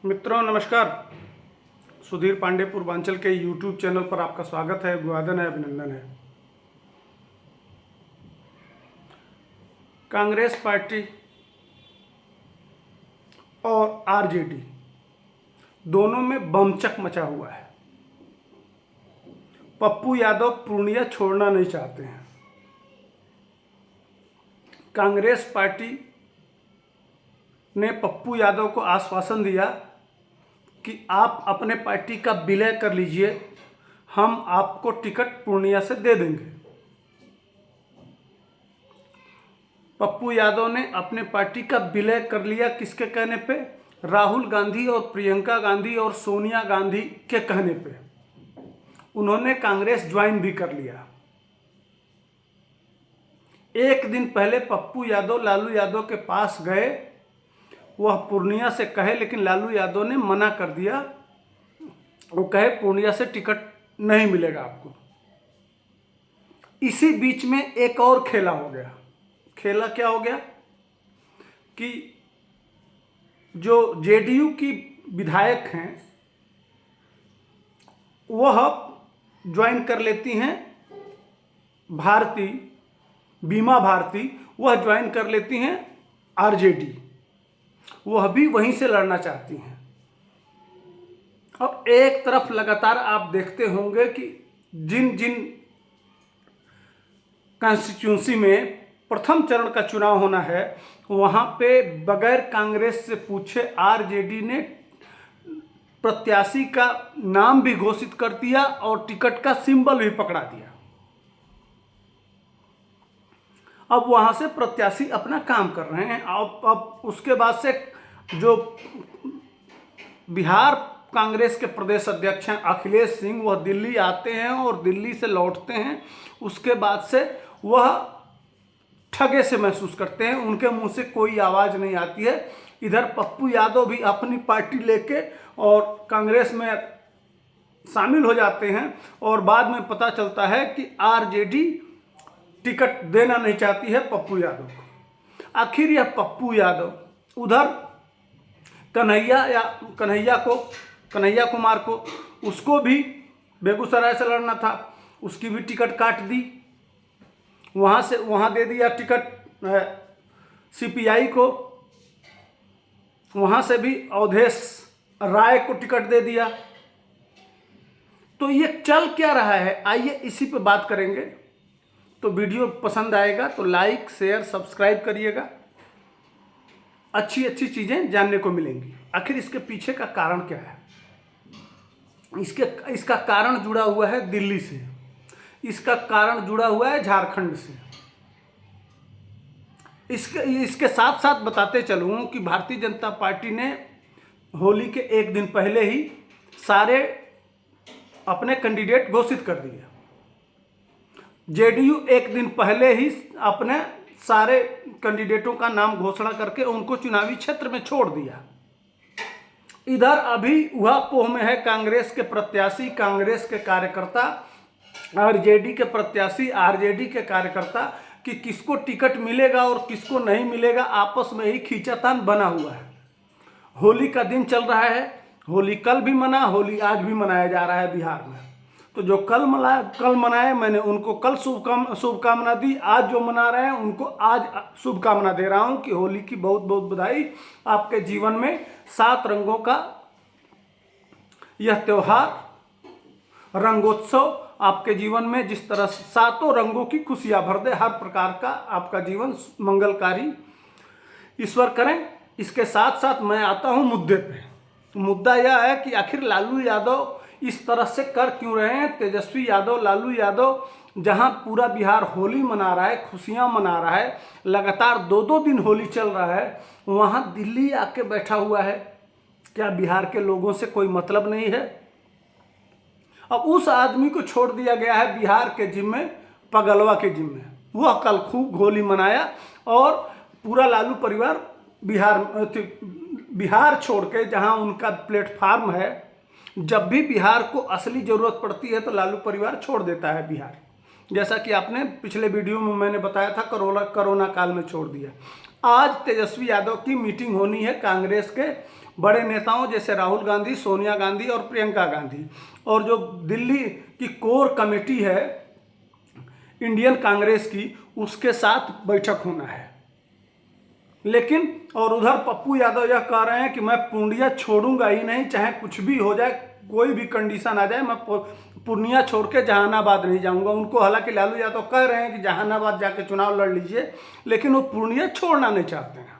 मित्रों नमस्कार। सुधीर पांडे पूर्वांचल के यूट्यूब चैनल पर आपका स्वागत है, अभिवादन है, अभिनंदन है। कांग्रेस पार्टी और आरजेडी दोनों में बमचक मचा हुआ है। पप्पू यादव पूर्णिया छोड़ना नहीं चाहते हैं। कांग्रेस पार्टी ने पप्पू यादव को आश्वासन दिया कि आप अपने पार्टी का विलय कर लीजिए, हम आपको टिकट पूर्णिया से दे देंगे। पप्पू यादव ने अपने पार्टी का विलय कर लिया किसके कहने पे? राहुल गांधी और प्रियंका गांधी और सोनिया गांधी के कहने पे। उन्होंने कांग्रेस ज्वाइन भी कर लिया। एक दिन पहले पप्पू यादव लालू यादव के पास गए, वह पूर्णिया से कहे, लेकिन लालू यादव ने मना कर दिया। वो कहे पूर्णिया से टिकट नहीं मिलेगा आपको। इसी बीच में एक और खेला हो गया। खेला क्या हो गया कि जो जेडीयू की विधायक हैं वह ज्वाइन कर लेती हैं, भारती, बीमा भारती, वह ज्वाइन कर लेती हैं आरजेडी। वह भी वहीं से लड़ना चाहती हैं। अब एक तरफ लगातार आप देखते होंगे कि जिन जिन कॉन्स्टिट्यूंसी में प्रथम चरण का चुनाव होना है, वहां पे बगैर कांग्रेस से पूछे आरजेडी ने प्रत्याशी का नाम भी घोषित कर दिया और टिकट का सिंबल भी पकड़ा दिया। अब वहां से प्रत्याशी अपना काम कर रहे हैं। अब उसके बाद से जो बिहार कांग्रेस के प्रदेश अध्यक्ष हैं अखिलेश सिंह, वह दिल्ली आते हैं और दिल्ली से लौटते हैं। उसके बाद से वह ठगे से महसूस करते हैं, उनके मुंह से कोई आवाज़ नहीं आती है। इधर पप्पू यादव भी अपनी पार्टी लेके और कांग्रेस में शामिल हो जाते हैं और बाद में पता चलता है कि आरजेडी टिकट देना नहीं चाहती है पप्पू यादव को। आखिर यह पप्पू यादव उधर कन्हैया कुमार को, उसको भी बेगूसराय से लड़ना था, उसकी भी टिकट काट दी। वहाँ दे दिया टिकट सीपीआई को, वहाँ से भी अवधेश राय को टिकट दे दिया। तो ये चल क्या रहा है, आइए इसी पे बात करेंगे। तो वीडियो पसंद आएगा तो लाइक, शेयर, सब्सक्राइब करिएगा। अच्छी अच्छी चीज़ें जानने को मिलेंगी। आखिर इसके पीछे का कारण क्या है? इसका कारण जुड़ा हुआ है दिल्ली से, इसका कारण जुड़ा हुआ है झारखंड से। इसके साथ साथ बताते चलूँ कि भारतीय जनता पार्टी ने होली के एक दिन पहले ही सारे अपने कैंडिडेट घोषित कर दिए। जेडीयू एक दिन पहले ही अपने सारे कैंडिडेटों का नाम घोषणा करके उनको चुनावी क्षेत्र में छोड़ दिया। इधर अभी वह पोह में है कांग्रेस के प्रत्याशी, कांग्रेस के कार्यकर्ता, आरजेडी के प्रत्याशी, आरजेडी के कार्यकर्ता कि किसको टिकट मिलेगा और किसको नहीं मिलेगा, आपस में ही खींचातान बना हुआ है। होली का दिन चल रहा है, होली कल भी मना, होली आज भी मनाया जा रहा है बिहार में। तो जो कल मनाए मैंने उनको कल शुभकामना दी, आज जो मना रहे हैं उनको आज शुभकामना दे रहा हूं कि होली की बहुत बहुत बधाई। आपके जीवन में 7 रंगों का यह त्योहार, रंगोत्सव आपके जीवन में जिस तरह 7 रंगों की खुशियां भर दे, हर प्रकार का आपका जीवन मंगलकारी ईश्वर करें। इसके साथ साथ मैं आता हूं मुद्दे पे। मुद्दा यह है कि आखिर लालू यादव इस तरह से कर क्यों रहे हैं? तेजस्वी यादव, लालू यादव, जहां पूरा बिहार होली मना रहा है, खुशियां मना रहा है, लगातार 2-2 दिन होली चल रहा है, वहां दिल्ली आके बैठा हुआ है। क्या बिहार के लोगों से कोई मतलब नहीं है? अब उस आदमी को छोड़ दिया गया है बिहार के जिम्मे, पगलवा के जिम्मे। वह कल खूब होली मनाया और पूरा लालू परिवार बिहार छोड़ के, जहां उनका प्लेटफार्म है, जब भी बिहार को असली ज़रूरत पड़ती है तो लालू परिवार छोड़ देता है बिहार। जैसा कि आपने पिछले वीडियो में मैंने बताया था, कोरोना काल में छोड़ दिया। आज तेजस्वी यादव की मीटिंग होनी है कांग्रेस के बड़े नेताओं जैसे राहुल गांधी, सोनिया गांधी और प्रियंका गांधी, और जो दिल्ली की कोर कमेटी है इंडियन कांग्रेस की, उसके साथ बैठक होना है। लेकिन और उधर पप्पू यादव यह कह रहे हैं कि मैं पूर्णिया छोड़ूंगा ही नहीं, चाहे कुछ भी हो जाए, कोई भी कंडीशन आ जाए, मैं पूर्णिया छोड़ के जहानाबाद नहीं जाऊंगा। उनको हालांकि लालू यादव कह रहे हैं कि जहानाबाद जाके चुनाव लड़ लीजिए, लेकिन वो पूर्णिया छोड़ना नहीं चाहते हैं,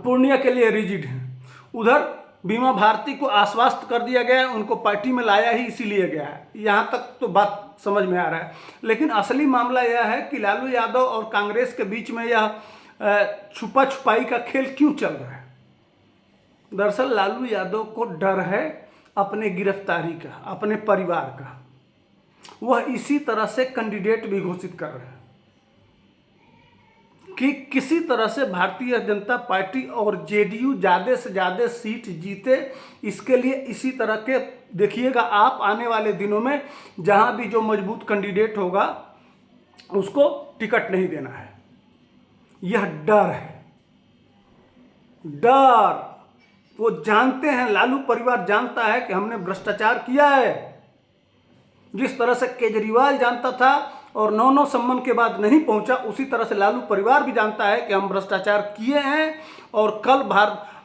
पूर्णिया के लिए रिजिड हैं। उधर बीमा भारती को आश्वस्त कर दिया गया है, उनको पार्टी में लाया ही इसीलिए गया है, यहाँ तक तो बात समझ में आ रहा है। लेकिन असली मामला यह है कि लालू यादव और कांग्रेस के बीच में यह छुपा छुपाई का खेल क्यों चल रहा है। दरअसल लालू यादव को डर है अपने गिरफ्तारी का, अपने परिवार का। वह इसी तरह से कैंडिडेट भी घोषित कर रहे हैं कि किसी तरह से भारतीय जनता पार्टी और जेडीयू ज़्यादा से ज़्यादा सीट जीते। इसके लिए इसी तरह के देखिएगा आप आने वाले दिनों में, जहां भी जो मजबूत कैंडिडेट होगा उसको टिकट नहीं देना है। यह डर है, डर। वो जानते हैं, लालू परिवार जानता है कि हमने भ्रष्टाचार किया है। जिस तरह से केजरीवाल जानता था और 9 सम्मन के बाद नहीं पहुंचा, उसी तरह से लालू परिवार भी जानता है कि हम भ्रष्टाचार किए हैं। और कल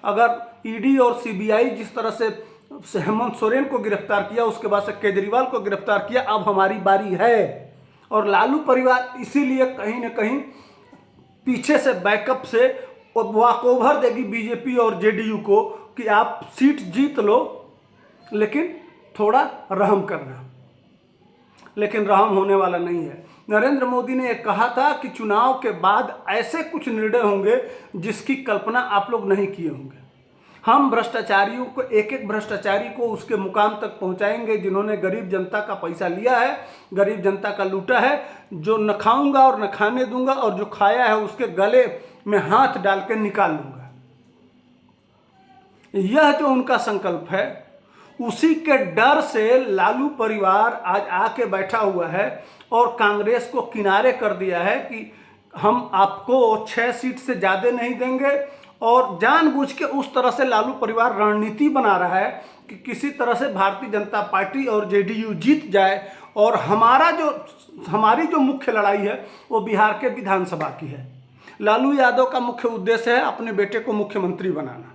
अगर ईडी और सीबीआई जिस तरह से हेमंत सोरेन को गिरफ्तार किया, उसके बाद से केजरीवाल को गिरफ्तार किया, अब हमारी बारी है। और लालू परिवार इसीलिए कहीं ना कहीं पीछे से बैकअप से वॉकओवर देगी बीजेपी और जेडीयू को कि आप सीट जीत लो, लेकिन थोड़ा रहम करना। लेकिन रहम होने वाला नहीं है। नरेंद्र मोदी ने यह कहा था कि चुनाव के बाद ऐसे कुछ निर्णय होंगे जिसकी कल्पना आप लोग नहीं किए होंगे। हम भ्रष्टाचारियों को, एक एक भ्रष्टाचारी को उसके मुकाम तक पहुंचाएंगे जिन्होंने गरीब जनता का पैसा लिया है, गरीब जनता का लूटा है। जो न खाऊंगा और न खाने दूंगा, और जो खाया है उसके गले में हाथ डाल के निकाल लूंगा। यह जो उनका संकल्प है, उसी के डर से लालू परिवार आज आके बैठा हुआ है और कांग्रेस को किनारे कर दिया है कि हम आपको 6 सीट से ज़्यादा नहीं देंगे। और जानबूझ के उस तरह से लालू परिवार रणनीति बना रहा है कि किसी तरह से भारतीय जनता पार्टी और जेडीयू जीत जाए, और हमारी जो मुख्य लड़ाई है वो बिहार के विधानसभा की है। लालू यादव का मुख्य उद्देश्य है अपने बेटे को मुख्यमंत्री बनाना।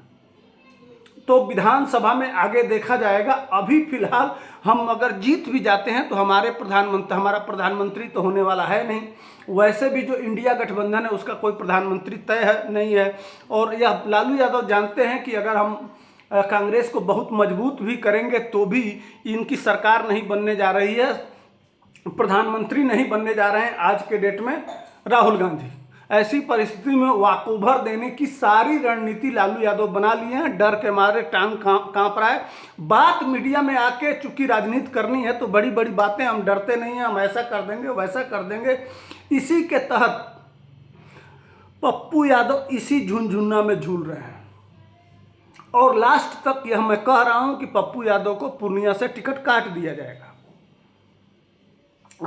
तो विधानसभा में आगे देखा जाएगा। अभी फिलहाल हम अगर जीत भी जाते हैं तो हमारा प्रधानमंत्री तो होने वाला है नहीं। वैसे भी जो इंडिया गठबंधन है उसका कोई प्रधानमंत्री तय है नहीं है। और यह लालू यादव जानते हैं कि अगर हम कांग्रेस को बहुत मजबूत भी करेंगे तो भी इनकी सरकार नहीं बनने जा रही है, प्रधानमंत्री नहीं बनने जा रहे हैं आज के डेट में राहुल गांधी। ऐसी परिस्थिति में वाकओवर देने की सारी रणनीति लालू यादव बना लिए हैं। डर के मारे टांग कांप रहा है। बात मीडिया में आके चूंकि राजनीति करनी है तो बड़ी बड़ी बातें, हम डरते नहीं हैं, हम ऐसा कर देंगे वैसा कर देंगे। इसी के तहत पप्पू यादव इसी झुनझुना में झूल रहे हैं। और लास्ट तक यह मैं कह रहा हूं कि पप्पू यादव को पूर्णिया से टिकट काट दिया जाएगा।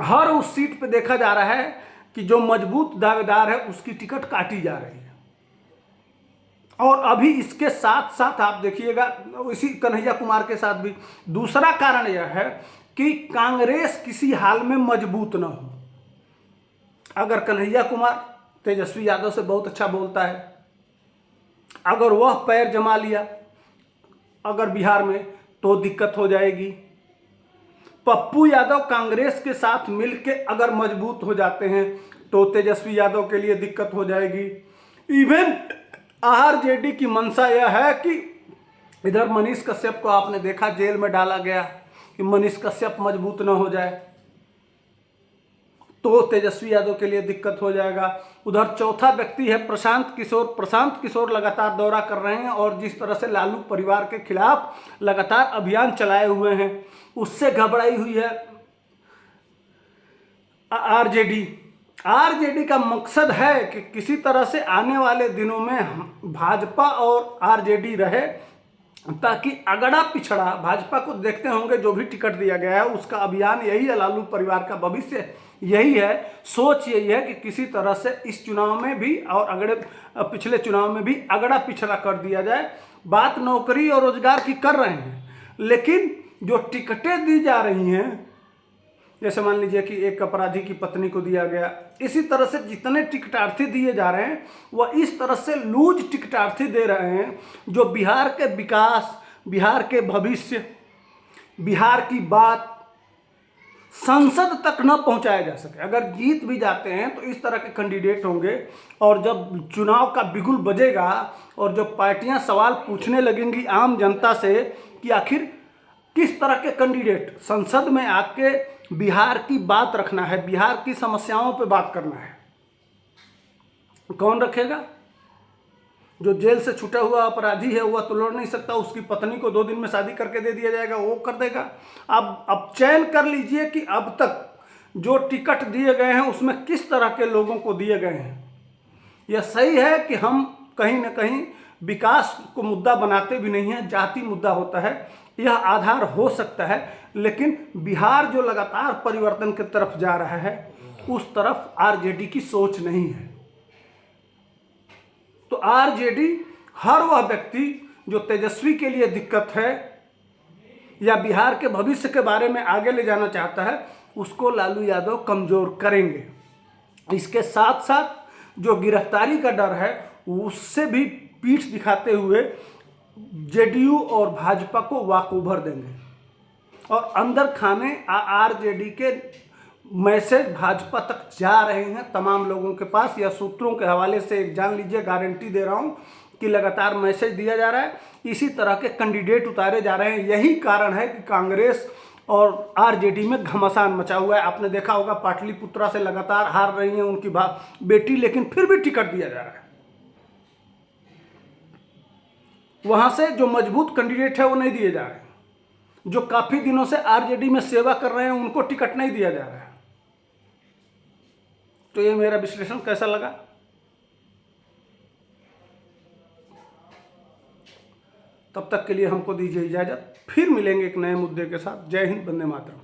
हर उस सीट पे देखा जा रहा है कि जो मजबूत दावेदार है उसकी टिकट काटी जा रही है। और अभी इसके साथ साथ आप देखिएगा, इसी कन्हैया कुमार के साथ भी दूसरा कारण यह है कि कांग्रेस किसी हाल में मजबूत न हो। अगर कन्हैया कुमार तेजस्वी यादव से बहुत अच्छा बोलता है, अगर वह पैर जमा लिया अगर बिहार में, तो दिक्कत हो जाएगी। पप्पू यादव कांग्रेस के साथ मिलके अगर मजबूत हो जाते हैं तो तेजस्वी यादव के लिए दिक्कत हो जाएगी। इवन आरजेडी की मंशा यह है कि इधर मनीष कश्यप को आपने देखा जेल में डाला गया, कि मनीष कश्यप मजबूत न हो जाए तो तेजस्वी यादव के लिए दिक्कत हो जाएगा। उधर चौथा व्यक्ति है प्रशांत किशोर। प्रशांत किशोर लगातार दौरा कर रहे हैं और जिस तरह से लालू परिवार के खिलाफ लगातार अभियान चलाए हुए हैं, उससे घबराई हुई है आरजेडी का मकसद है कि किसी तरह से आने वाले दिनों में भाजपा और आरजेडी रहे, ताकि अगड़ा पिछड़ा भाजपा को देखते होंगे जो भी टिकट दिया गया है उसका अभियान यही है, लालू परिवार का भविष्य यही है, सोच यही है कि किसी तरह से इस चुनाव में भी और पिछले चुनाव में भी अगड़ा पिछड़ा कर दिया जाए। बात नौकरी और रोजगार की कर रहे हैं, लेकिन जो टिकटें दी जा रही हैं, जैसे मान लीजिए कि एक अपराधी की पत्नी को दिया गया, इसी तरह से जितने टिकटार्थी दिए जा रहे हैं वह इस तरह से लूज टिकटार्थी दे रहे हैं जो बिहार के विकास, बिहार के भविष्य, बिहार की बात संसद तक न पहुंचाया जा सके। अगर जीत भी जाते हैं तो इस तरह के कैंडिडेट होंगे, और जब चुनाव का बिगुल बजेगा और जब पार्टियां सवाल पूछने लगेंगी आम जनता से कि आखिर किस तरह के कैंडिडेट संसद में आके बिहार की बात रखना है, बिहार की समस्याओं पे बात करना है, कौन रखेगा? जो जेल से छूटा हुआ अपराधी है वह तो लड़ नहीं सकता, उसकी पत्नी को 2 दिन में शादी करके दे दिया जाएगा, वो कर देगा। अब चयन कर लीजिए कि अब तक जो टिकट दिए गए हैं उसमें किस तरह के लोगों को दिए गए हैं। यह सही है कि हम कहीं ना कहीं विकास को मुद्दा बनाते भी नहीं हैं, जाति मुद्दा होता है, यह आधार हो सकता है, लेकिन बिहार जो लगातार परिवर्तन की तरफ जा रहा है उस तरफ आरजेडी की सोच नहीं है। तो आरजेडी हर वह व्यक्ति जो तेजस्वी के लिए दिक्कत है या बिहार के भविष्य के बारे में आगे ले जाना चाहता है, उसको लालू यादव कमजोर करेंगे। इसके साथ साथ जो गिरफ्तारी का डर है उससे भी पीठ दिखाते हुए जेडीयू और भाजपा को वॉकओवर देंगे, और अंदर खाने आरजेडी के मैसेज भाजपा तक जा रहे हैं तमाम लोगों के पास। या सूत्रों के हवाले से एक जान लीजिए, गारंटी दे रहा हूं कि लगातार मैसेज दिया जा रहा है, इसी तरह के कैंडिडेट उतारे जा रहे हैं। यही कारण है कि कांग्रेस और आरजेडी में घमासान मचा हुआ है। आपने देखा होगा पाटलिपुत्रा से लगातार हार रही हैं उनकी बेटी, लेकिन फिर भी टिकट दिया जा रहा है। वहां से जो मजबूत कैंडिडेट है वो नहीं दिए जा रहे हैं, जो काफी दिनों से आरजेडी में सेवा कर रहे हैं उनको टिकट नहीं दिया जा रहा है। तो ये मेरा विश्लेषण कैसा लगा? तब तक के लिए हमको दीजिए इजाजत, फिर मिलेंगे एक नए मुद्दे के साथ। जय हिंद, वंदे मातरम।